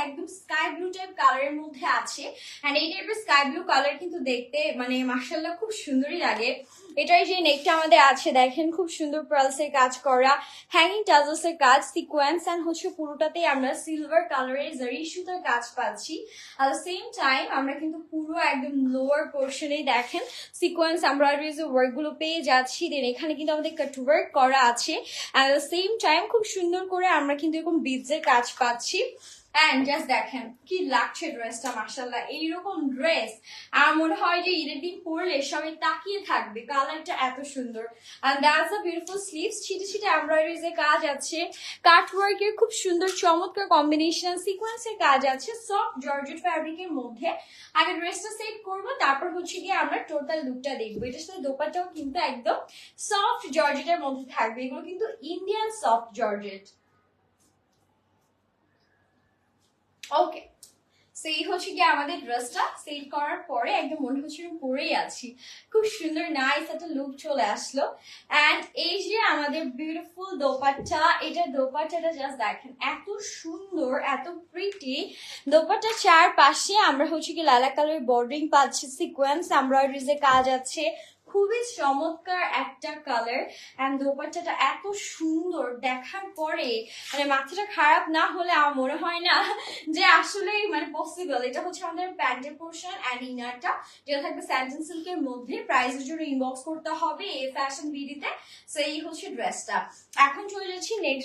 একদম sky blue type কালারের মধ্যে আছে। এন্ড এই টাইপের স্কাই ব্লু কালার কিন্তু দেখতে মানে মাশাআল্লাহ খুব সুন্দরই লাগে। এটাই যে নেকটা আমাদের আছে দেখেন, খুব সুন্দর পার্লসের কাজ করা, হ্যাঙ্গিং টাজলসের কাজ, সিকোয়েন্স এন্ড হচ্ছে পুরোটাতেই আমরা সিলভার কালারের জারি সুতার কাজ পাচ্ছি। at the same time আমরা কিন্তু পুরো একদম লোয়ার পোর্শনে দেখেন সিকোয়েন্স এমব্রয়ডারিজ এর ওয়ার্ক গুলো পেয়ে যাচ্ছি। দেন এখানে কিন্তু আমাদের কাট ওয়ার্ক করা আছে। at the same time খুব সুন্দর করে আমরা কিন্তু এরকম বিডস এর কাজ পাচ্ছি। এন্ড জাস্ট দেখেন কি লাগছে ড্রেসটা, মাশাআল্লাহ। এইরকম ড্রেস আমার মনে হয় যে ঈদের দিন পরলে সবাই তাকিয়ে থাকবে, কালারটা এত সুন্দর। And that's a beautiful sleeves, ছিটে ছিটে এমব্রয়ডারিজ এর কাজ আছে, কাট ওয়ার্কের খুব সুন্দর চমৎকার কম্বিনেশন, সিকোয়েন্সের কাজ আছে সফট জর্জেট ফ্যাব্রিকের মধ্যে। আগে ড্রেসটা সেট করব, তারপর হচ্ছে গিয়ে আমরা টোটাল লুকটা দেখবো। এটার সাথে দোপাট্টাও কিন্তু একদম সফট জর্জেটের মধ্যে থাকবে, এগুলো কিন্তু ইন্ডিয়ান সফট জর্জেট। ওকে, সেই হচ্ছে কি আমাদের ড্রেসটা সেট করার পরে একদম মনে হচ্ছে পরেই আছি, খুব সুন্দর নাইস একটা লুক চলে আসলো। এন্ড এই যে আমাদের বিউটিফুল দোপাট্টা, এটা দোপাট্টাটা জাস্ট দেখেন এত সুন্দর, এত প্রিটি। দোপাট্টার চারপাশে আমরা হচ্ছে কি লালা কালারের বর্ডারিং পাচ্ছি, সিকোয়েন্স এমব্রয়ডারিজ এর কাজ আছে, খুবই চমৎকার একটা কালার। এন্ড দোপাট্টাটা এত সুন্দর, দেখার পরে মানে মাথাটা খারাপ না হলে আমার মনে হয় না যে আসলে মানে পসিবল। এটা হচ্ছে আমাদের প্যান্টের পোর্শন এন্ড ইনারটা, যেটা থাকবে স্যান্টেন সিল্কের মধ্যে। প্রাইসের জন্য ইনবক্স করতে হবে এই ফ্যাশন বিডিতে। সো এই হচ্ছে ড্রেসটা। এখন চলে যাচ্ছি নেক্সট